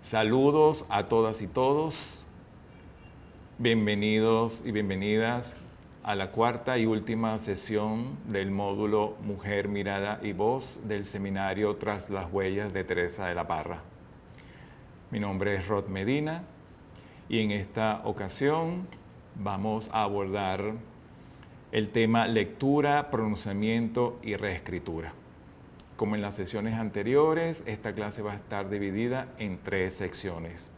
Saludos a todas y todos. Bienvenidos y bienvenidas a la cuarta y última sesión del módulo Mujer, Mirada y Voz del seminario Tras las Huellas de Teresa de la Parra. Mi nombre es Rod Medina y en esta ocasión vamos a abordar el tema lectura, pronunciamiento y reescritura. Como en las sesiones anteriores, esta clase va a estar dividida en 3 secciones.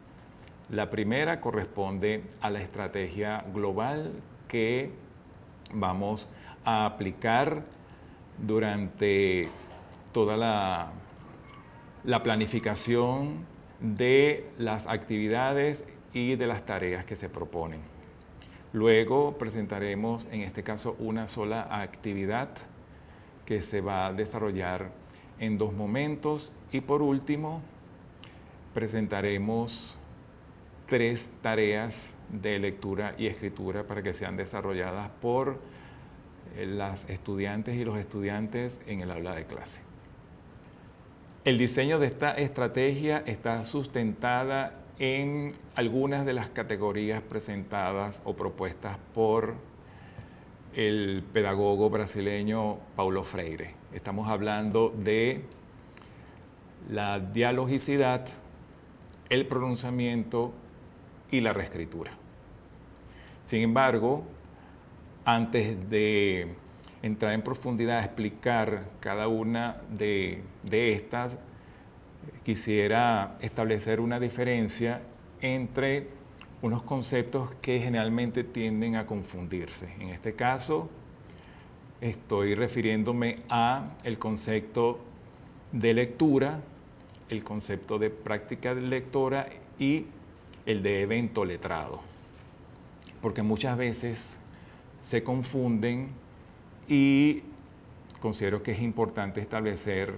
La primera corresponde a la estrategia global que vamos a aplicar durante toda la planificación de las actividades y de las tareas que se proponen. Luego presentaremos, en este caso, una sola actividad que se va a desarrollar en 2 momentos y por último presentaremos 3 tareas de lectura y escritura para que sean desarrolladas por las estudiantes y los estudiantes en el aula de clase. El diseño de esta estrategia está sustentada en algunas de las categorías presentadas o propuestas por el pedagogo brasileño Paulo Freire. Estamos hablando de la dialogicidad, el pronunciamiento y la reescritura. Sin embargo, antes de entrar en profundidad a explicar cada una de estas, quisiera establecer una diferencia entre unos conceptos que generalmente tienden a confundirse. En este caso, estoy refiriéndome a el concepto de lectura, el concepto de práctica de lectora y el de evento letrado. Porque muchas veces se confunden y considero que es importante establecer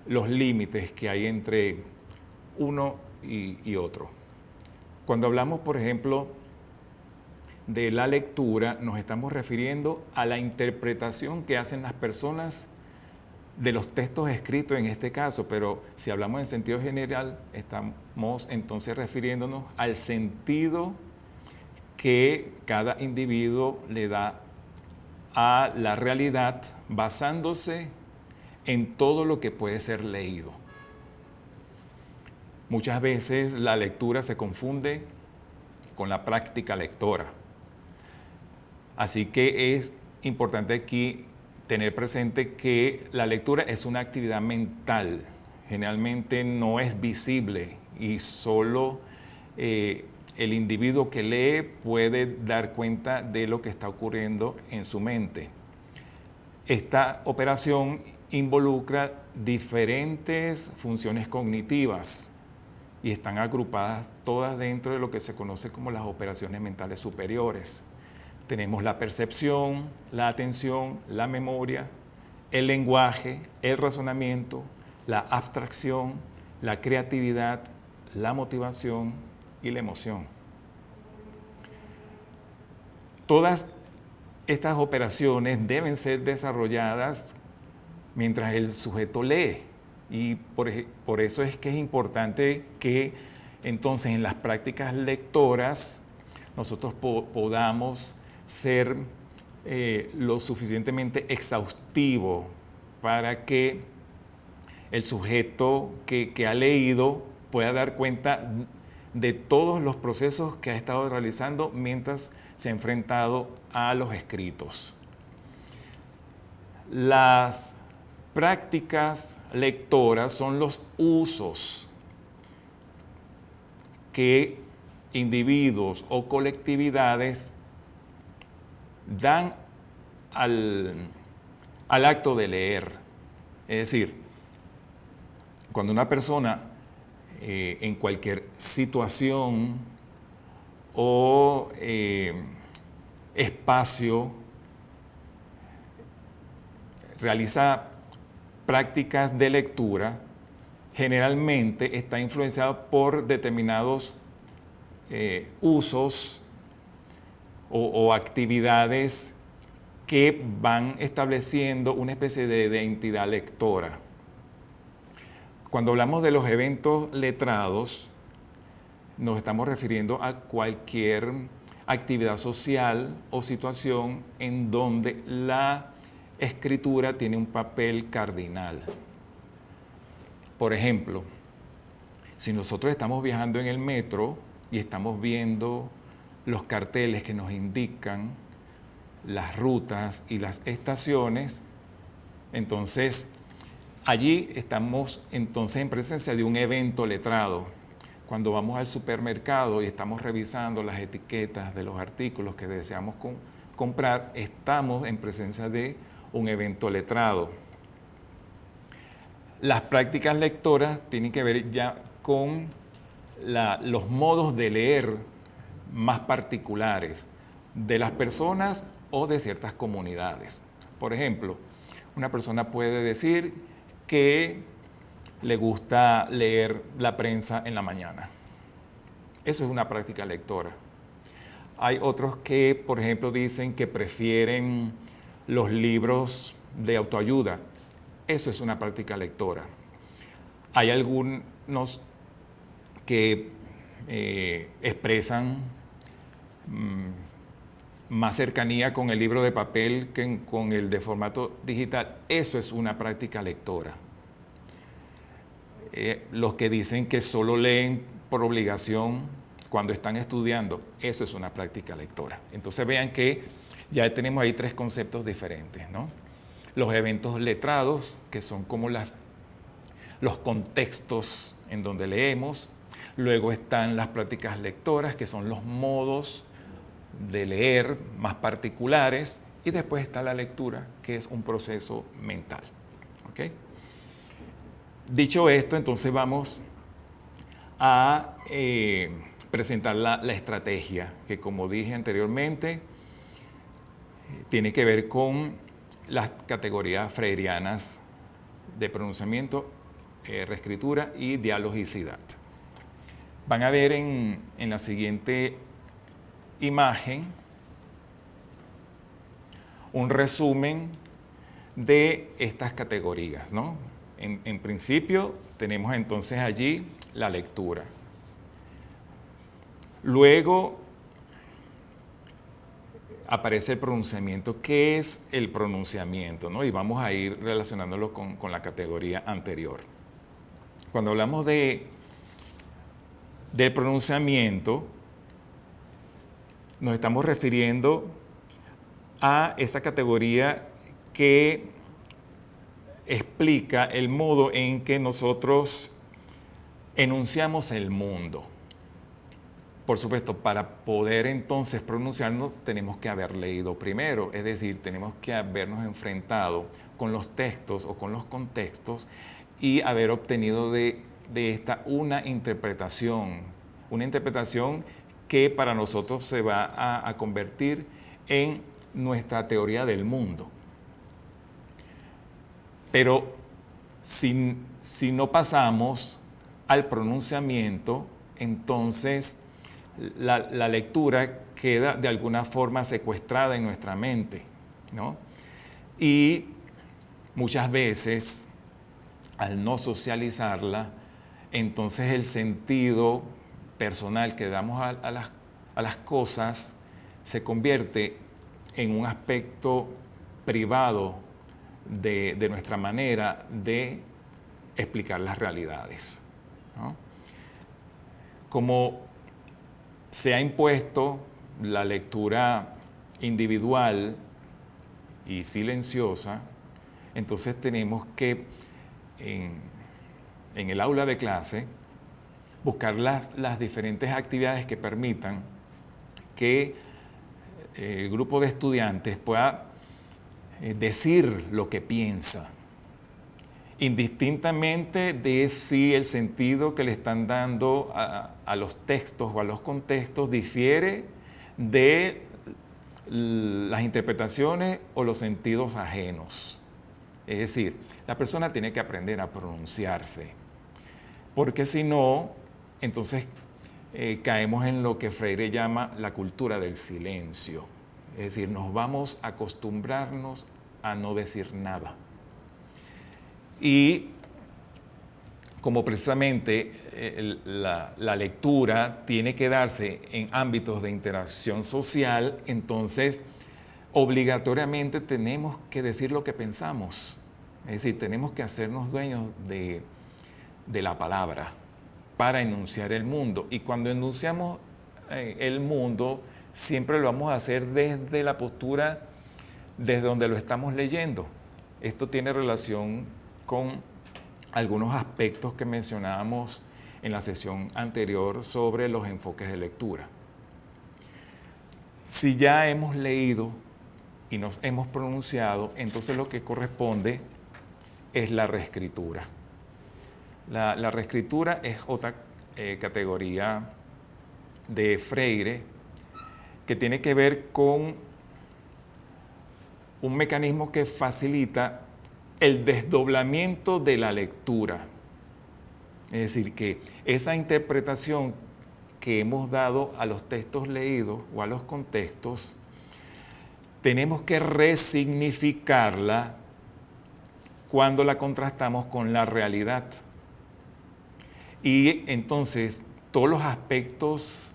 los límites que hay entre uno y otro. Cuando hablamos, por ejemplo, de la lectura, nos estamos refiriendo a la interpretación que hacen las personas de los textos escritos en este caso, pero si hablamos en sentido general, estamos entonces refiriéndonos al sentido que cada individuo le da a la realidad basándose en todo lo que puede ser leído. Muchas veces la lectura se confunde con la práctica lectora. Así que es importante aquí tener presente que la lectura es una actividad mental. Generalmente no es visible y solo el individuo que lee puede dar cuenta de lo que está ocurriendo en su mente. Esta operación involucra diferentes funciones cognitivas y están agrupadas todas dentro de lo que se conoce como las operaciones mentales superiores. Tenemos la percepción, la atención, la memoria, el lenguaje, el razonamiento, la abstracción, la creatividad, la motivación y la emoción. Todas estas operaciones deben ser desarrolladas mientras el sujeto lee. Y por eso es que es importante que entonces en las prácticas lectoras nosotros podamos ser lo suficientemente exhaustivo para que el sujeto que ha leído pueda dar cuenta de todos los procesos que ha estado realizando mientras se ha enfrentado a los escritos. Las prácticas lectoras son los usos que individuos o colectividades dan al acto de leer. Es decir, cuando una persona en cualquier situación o espacio realiza prácticas de lectura, generalmente está influenciado por determinados usos o actividades que van estableciendo una especie de identidad lectora. Cuando hablamos de los eventos letrados, nos estamos refiriendo a cualquier actividad social o situación en donde la escritura tiene un papel cardinal. Por ejemplo, si nosotros estamos viajando en el metro y estamos viendo los carteles que nos indican las rutas y las estaciones, entonces allí estamos entonces en presencia de un evento letrado. Cuando vamos al supermercado y estamos revisando las etiquetas de los artículos que deseamos comprar, estamos en presencia de un evento letrado. Las prácticas lectoras tienen que ver ya con los modos de leer más particulares de las personas o de ciertas comunidades. Por ejemplo, una persona puede decir que le gusta leer la prensa en la mañana. Eso es una práctica lectora. Hay otros que, por ejemplo, dicen que prefieren los libros de autoayuda. Eso es una práctica lectora. Hay algunos que expresan más cercanía con el libro de papel que con el de formato digital. Eso es una práctica lectora. Los que dicen que solo leen por obligación cuando están estudiando, eso es una práctica lectora. Entonces vean que ya tenemos ahí tres conceptos diferentes, ¿no? Los eventos letrados, que son como los contextos en donde leemos. Luego están las prácticas lectoras, que son los modos de leer más particulares. Y después está la lectura, que es un proceso mental. ¿Okay? Dicho esto, entonces vamos a presentar la estrategia, que como dije anteriormente, tiene que ver con las categorías freirianas de pronunciamiento, reescritura y dialogicidad. Van a ver en la siguiente imagen un resumen de estas categorías, ¿no? En principio tenemos entonces allí la lectura. Luego aparece el pronunciamiento. ¿Qué es el pronunciamiento, ¿no? Y vamos a ir relacionándolo con la categoría anterior. Cuando hablamos del pronunciamiento, nos estamos refiriendo a esa categoría que explica el modo en que nosotros enunciamos el mundo. Por supuesto, para poder entonces pronunciarnos tenemos que haber leído primero, es decir, tenemos que habernos enfrentado con los textos o con los contextos y haber obtenido de esta una interpretación que para nosotros se va a convertir en nuestra teoría del mundo. Pero si no pasamos al pronunciamiento, entonces la lectura queda de alguna forma secuestrada en nuestra mente, ¿no? Y muchas veces, al no socializarla, entonces el sentido personal que damos a las cosas se convierte en un aspecto privado de nuestra manera de explicar las realidades, ¿no? Como se ha impuesto la lectura individual y silenciosa, entonces tenemos que en el aula de clase buscar las diferentes actividades que permitan que el grupo de estudiantes pueda decir lo que piensa, indistintamente de si el sentido que le están dando a los textos o a los contextos difiere de las interpretaciones o los sentidos ajenos. Es decir, la persona tiene que aprender a pronunciarse, porque si no, entonces caemos en lo que Freire llama la cultura del silencio. Es decir, nos vamos a acostumbrarnos a no decir nada. Y como precisamente la lectura tiene que darse en ámbitos de interacción social, entonces obligatoriamente tenemos que decir lo que pensamos. Es decir, tenemos que hacernos dueños de la palabra para enunciar el mundo. Y cuando enunciamos el mundo, siempre lo vamos a hacer desde la postura, desde donde lo estamos leyendo. Esto tiene relación con algunos aspectos que mencionábamos en la sesión anterior sobre los enfoques de lectura. Si ya hemos leído y nos hemos pronunciado, entonces lo que corresponde es la reescritura. La reescritura es otra categoría de Freire que tiene que ver con un mecanismo que facilita el desdoblamiento de la lectura. Es decir, que esa interpretación que hemos dado a los textos leídos o a los contextos, tenemos que resignificarla cuando la contrastamos con la realidad. Y entonces todos los aspectos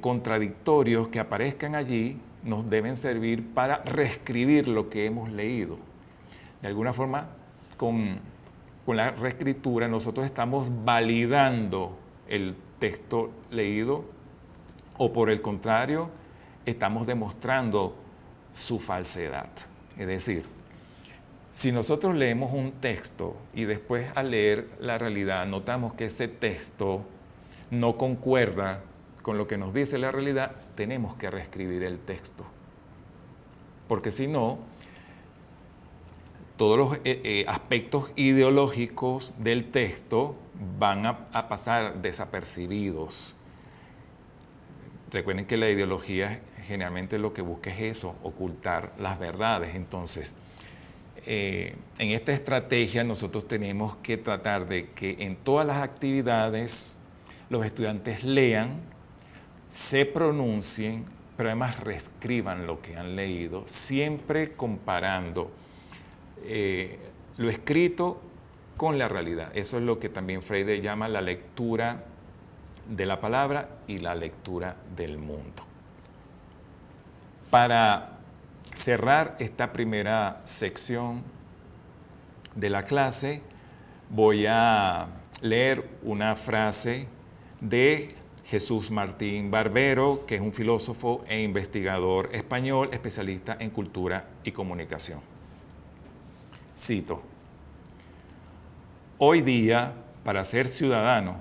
contradictorios que aparezcan allí nos deben servir para reescribir lo que hemos leído. De alguna forma, con la reescritura nosotros estamos validando el texto leído o por el contrario, estamos demostrando su falsedad. Es decir, si nosotros leemos un texto y después al leer la realidad notamos que ese texto no concuerda con lo que nos dice la realidad, tenemos que reescribir el texto. Porque si no, todos los aspectos ideológicos del texto van a pasar desapercibidos. Recuerden que la ideología generalmente lo que busca es eso, ocultar las verdades. Entonces, en esta estrategia nosotros tenemos que tratar de que en todas las actividades los estudiantes lean, se pronuncien, pero además reescriban lo que han leído, siempre comparando lo escrito con la realidad. Eso es lo que también Freire llama la lectura de la palabra y la lectura del mundo. Para cerrar esta primera sección de la clase, voy a leer una frase de Jesús Martín Barbero, que es un filósofo e investigador español, especialista en cultura y comunicación. Cito: hoy día, para ser ciudadano,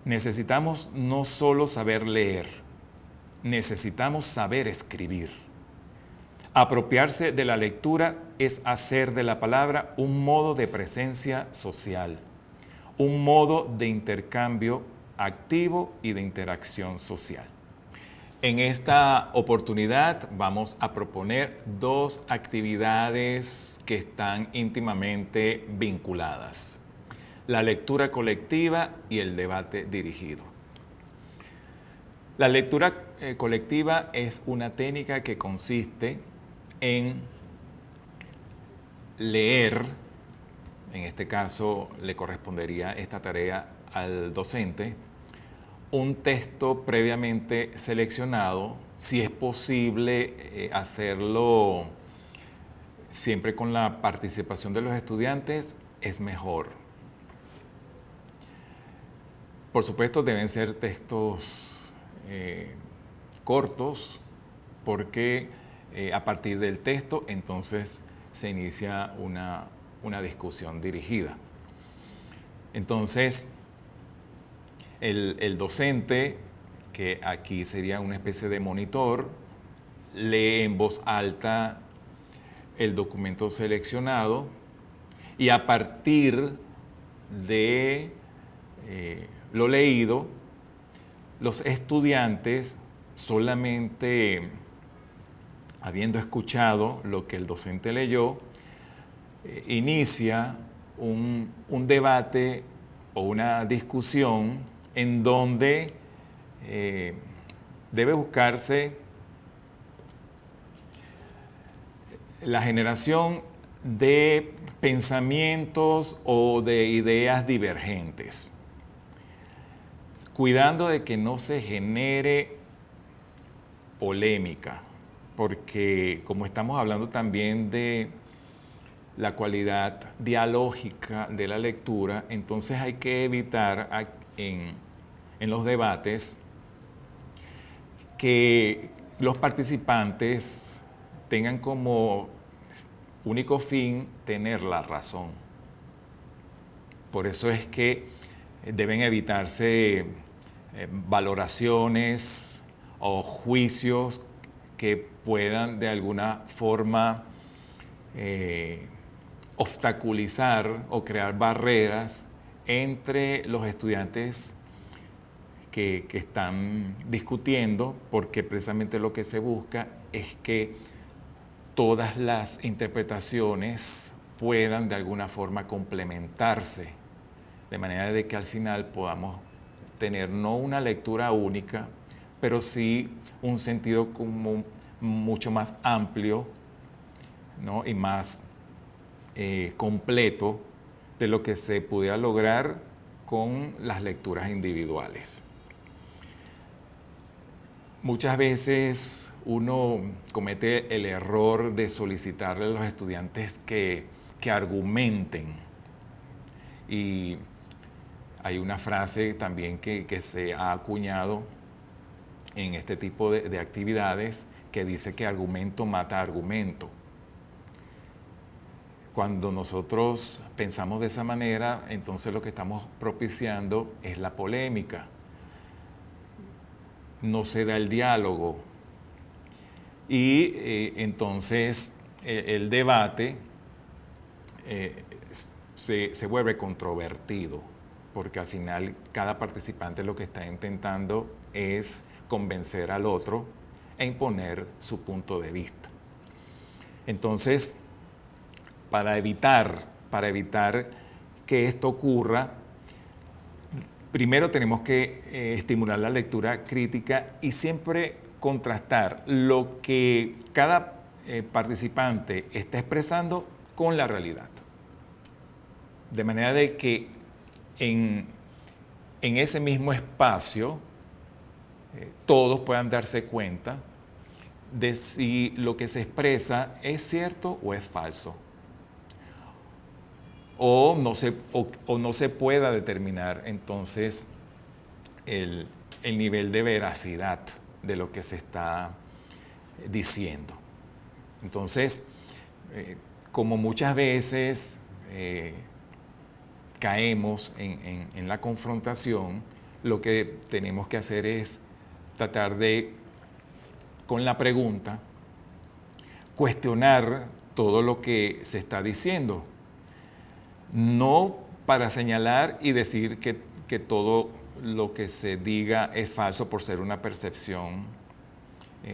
necesitamos no solo saber leer, necesitamos saber escribir. Apropiarse de la lectura es hacer de la palabra un modo de presencia social, un modo de intercambio activo y de interacción social. En esta oportunidad vamos a proponer dos actividades que están íntimamente vinculadas: la lectura colectiva y el debate dirigido. La lectura colectiva es una técnica que consiste en leer, en este caso le correspondería esta tarea al docente, un texto previamente seleccionado, si es posible hacerlo siempre con la participación de los estudiantes, es mejor. Por supuesto, deben ser textos cortos, porque a partir del texto entonces se inicia una discusión dirigida. Entonces, el docente, que aquí sería una especie de monitor, lee en voz alta el documento seleccionado y a partir de lo leído, los estudiantes, solamente habiendo escuchado lo que el docente leyó, inicia un debate o una discusión en donde debe buscarse la generación de pensamientos o de ideas divergentes, cuidando de que no se genere polémica, porque como estamos hablando también de la cualidad dialógica de la lectura, entonces hay que evitar en los debates que los participantes tengan como único fin tener la razón. Por eso es que deben evitarse valoraciones o juicios que puedan de alguna forma obstaculizar o crear barreras entre los estudiantes que están discutiendo, porque precisamente lo que se busca es que todas las interpretaciones puedan de alguna forma complementarse, de manera de que al final podamos tener no una lectura única, pero sí un sentido como mucho más amplio, ¿no? Y más completo de lo que se pudiera lograr con las lecturas individuales. Muchas veces uno comete el error de solicitarle a los estudiantes que argumenten. Y hay una frase también que se ha acuñado en este tipo de actividades que dice que argumento mata argumento. Cuando nosotros pensamos de esa manera, entonces lo que estamos propiciando es la polémica. No se da el diálogo y entonces el debate se vuelve controvertido, porque al final cada participante lo que está intentando es convencer al otro e imponer su punto de vista. Entonces, para evitar que esto ocurra, primero tenemos que estimular la lectura crítica y siempre contrastar lo que cada participante está expresando con la realidad. De manera de que en ese mismo espacio todos puedan darse cuenta de si lo que se expresa es cierto o es falso. O no se pueda determinar entonces el nivel de veracidad de lo que se está diciendo. Entonces, como muchas veces caemos en la confrontación, lo que tenemos que hacer es tratar de, con la pregunta, cuestionar todo lo que se está diciendo. No para señalar y decir que todo lo que se diga es falso por ser una percepción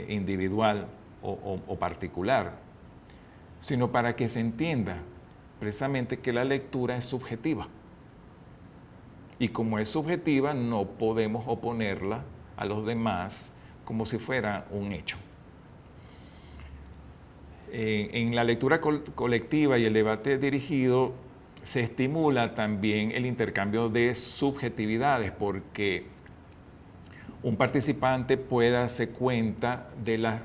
individual o particular, sino para que se entienda precisamente que la lectura es subjetiva. Y como es subjetiva, no podemos oponerla a los demás como si fuera un hecho. En la lectura colectiva y el debate dirigido, se estimula también el intercambio de subjetividades, porque un participante puede darse cuenta de las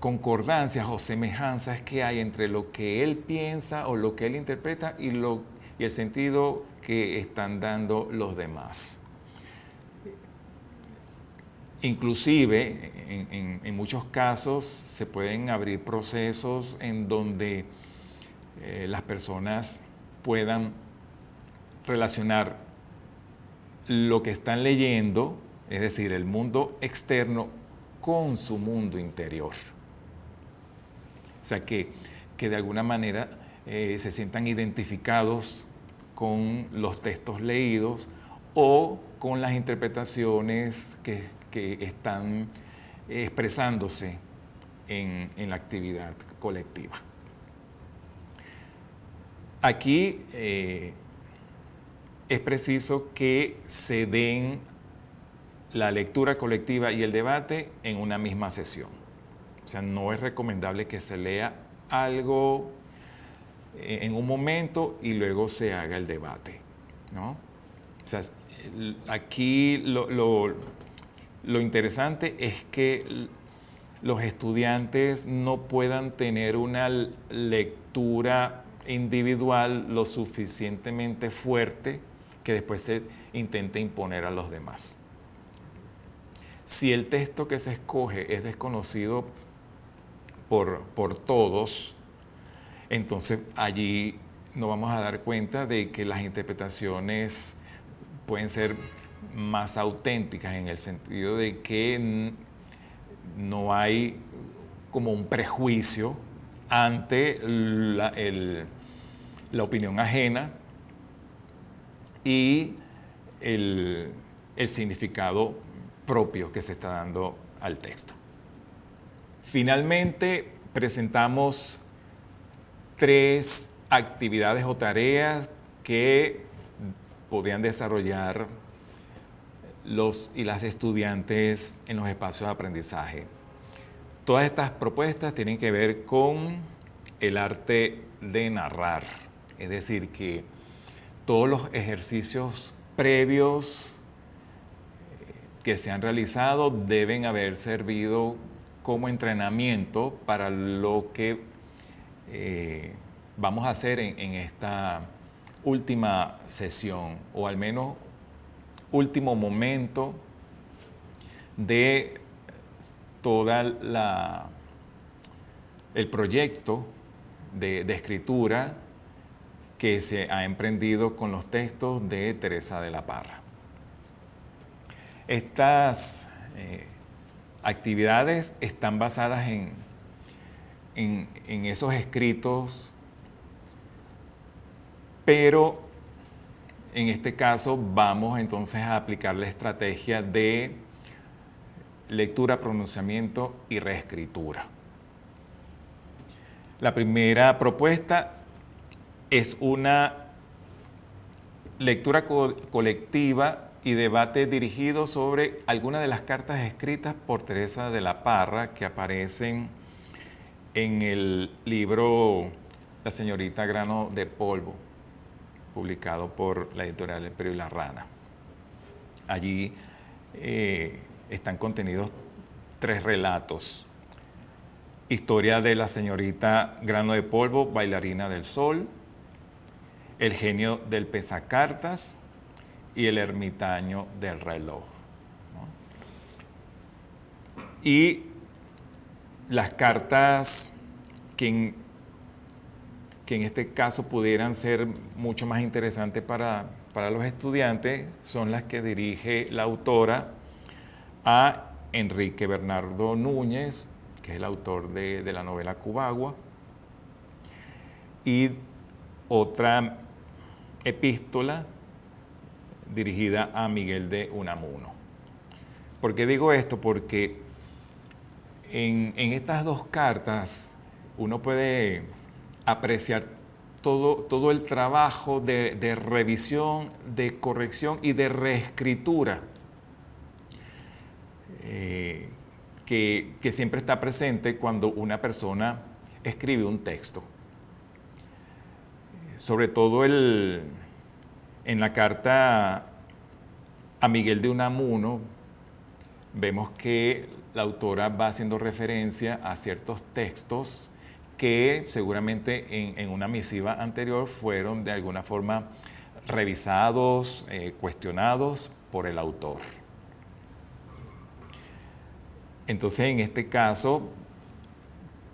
concordancias o semejanzas que hay entre lo que él piensa o lo que él interpreta y el sentido que están dando los demás. Inclusive, en muchos casos, se pueden abrir procesos en donde las personas puedan relacionar lo que están leyendo, es decir, el mundo externo, con su mundo interior. O sea, que de alguna manera se sientan identificados con los textos leídos o con las interpretaciones que están expresándose en la actividad colectiva. Aquí es preciso que se den la lectura colectiva y el debate en una misma sesión. O sea, no es recomendable que se lea algo en un momento y luego se haga el debate, ¿no? O sea, aquí lo interesante es que los estudiantes no puedan tener una lectura individual lo suficientemente fuerte que después se intente imponer a los demás. Si el texto que se escoge es desconocido por todos, entonces allí nos vamos a dar cuenta de que las interpretaciones pueden ser más auténticas en el sentido de que no hay como un prejuicio ante la opinión ajena y el significado propio que se está dando al texto. Finalmente, presentamos 3 actividades o tareas que podrían desarrollar los y las estudiantes en los espacios de aprendizaje. Todas estas propuestas tienen que ver con el arte de narrar, es decir, que todos los ejercicios previos que se han realizado deben haber servido como entrenamiento para lo que vamos a hacer en esta última sesión, o al menos último momento de toda el proyecto de escritura que se ha emprendido con los textos de Teresa de la Parra. Estas actividades están basadas en esos escritos, pero en este caso vamos entonces a aplicar la estrategia de lectura, pronunciamiento y reescritura. La primera propuesta es una lectura colectiva y debate dirigido sobre algunas de las cartas escritas por Teresa de la Parra que aparecen en el libro La señorita Grano de Polvo, publicado por la editorial El Perro y la Rana. Allí están contenidos 3 relatos. Historia de la señorita Grano de Polvo, bailarina del sol, el genio del pesacartas y el ermitaño del reloj, ¿no? Y las cartas que en este caso pudieran ser mucho más interesantes para los estudiantes son las que dirige la autora a Enrique Bernardo Núñez, que es el autor de la novela Cubagua, y otra epístola dirigida a Miguel de Unamuno. ¿Por qué digo esto? Porque en estas 2 cartas uno puede apreciar todo el trabajo de revisión, de corrección y de reescritura que siempre está presente cuando una persona escribe un texto. Sobre todo en la carta a Miguel de Unamuno, vemos que la autora va haciendo referencia a ciertos textos que seguramente en una misiva anterior fueron de alguna forma revisados, cuestionados por el autor. Entonces, en este caso,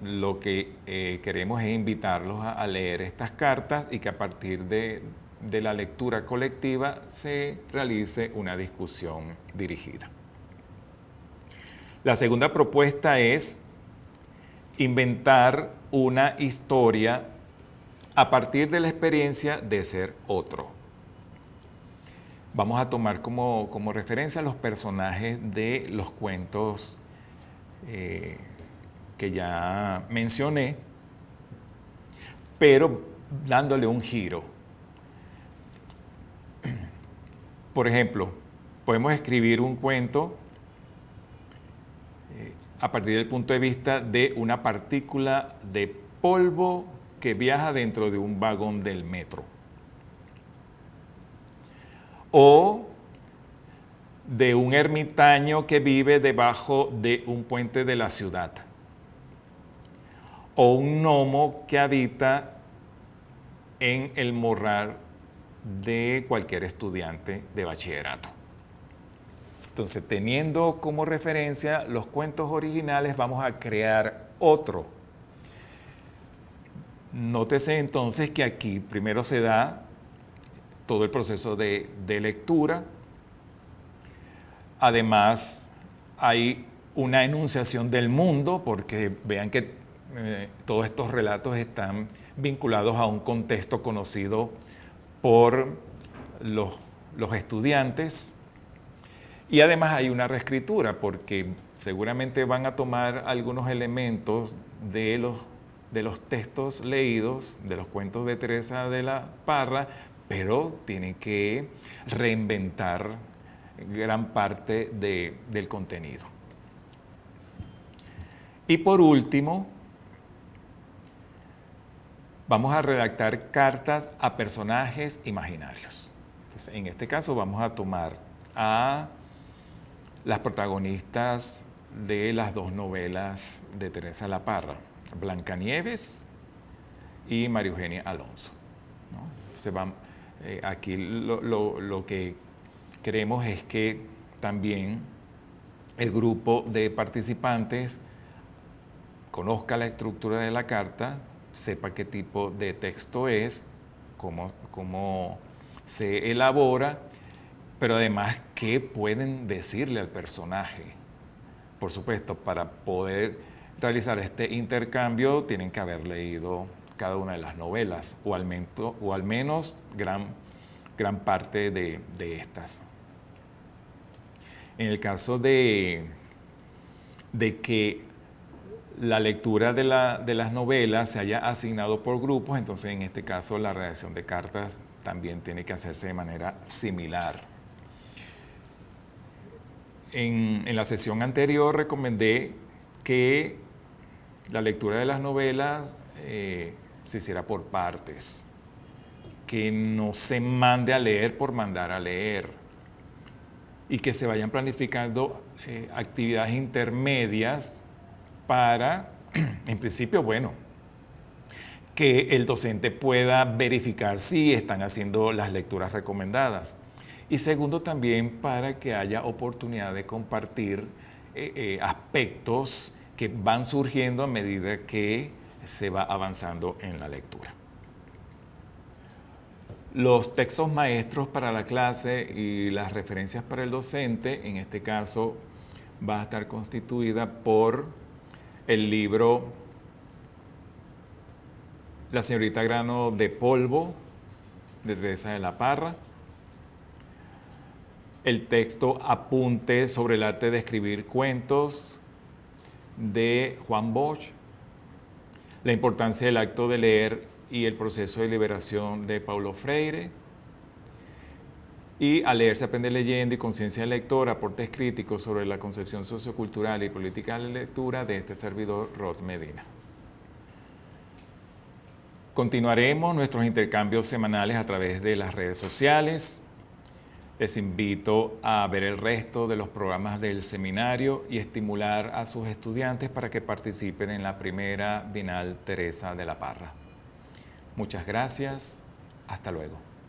lo que queremos es invitarlos a leer estas cartas y que a partir de la lectura colectiva se realice una discusión dirigida. La segunda propuesta es inventar una historia a partir de la experiencia de ser otro. Vamos a tomar como referencia los personajes de los cuentos que ya mencioné, pero dándole un giro. Por ejemplo, podemos escribir un cuento a partir del punto de vista de una partícula de polvo que viaja dentro de un vagón del metro. O de un ermitaño que vive debajo de un puente de la ciudad. O un gnomo que habita en el morral de cualquier estudiante de bachillerato. Entonces, teniendo como referencia los cuentos originales, vamos a crear otro. Nótese entonces que aquí primero se da todo el proceso de lectura. Además, hay una enunciación del mundo, porque vean que todos estos relatos están vinculados a un contexto conocido por los estudiantes. Y además hay una reescritura, porque seguramente van a tomar algunos elementos de los textos leídos, de los cuentos de Teresa de la Parra, pero tienen que reinventar gran parte del contenido. Y por último, vamos a redactar cartas a personajes imaginarios. Entonces, en este caso vamos a tomar a las protagonistas de las dos novelas de Teresa de la Parra, Blancanieves y María Eugenia Alonso, ¿no? Entonces, aquí lo que queremos es que también el grupo de participantes conozca la estructura de la carta, sepa qué tipo de texto es, cómo se elabora, pero además qué pueden decirle al personaje. Por supuesto, para poder realizar este intercambio tienen que haber leído cada una de las novelas, o al menos gran parte de estas. En el caso de que la lectura de las novelas se haya asignado por grupos, entonces en este caso la redacción de cartas también tiene que hacerse de manera similar. En la sesión anterior recomendé que la lectura de las novelas se hiciera por partes, que no se mande a leer por mandar a leer, y que se vayan planificando actividades intermedias para, en principio, bueno, que el docente pueda verificar si están haciendo las lecturas recomendadas. Y segundo, también para que haya oportunidad de compartir aspectos que van surgiendo a medida que se va avanzando en la lectura. Los textos maestros para la clase y las referencias para el docente, en este caso, va a estar constituida por el libro La señorita Grano de Polvo, de Teresa de la Parra, el texto Apunte sobre el arte de escribir cuentos, de Juan Bosch, La importancia del acto de leer y el proceso de liberación, de Paulo Freire, y A leer se aprende leyendo y conciencia del lector, aportes críticos sobre la concepción sociocultural y política de la lectura, de este servidor, Rod Medina. Continuaremos nuestros intercambios semanales a través de las redes sociales. Les invito a ver el resto de los programas del seminario y estimular a sus estudiantes para que participen en la primera Bienal Teresa de la Parra. Muchas gracias. Hasta luego.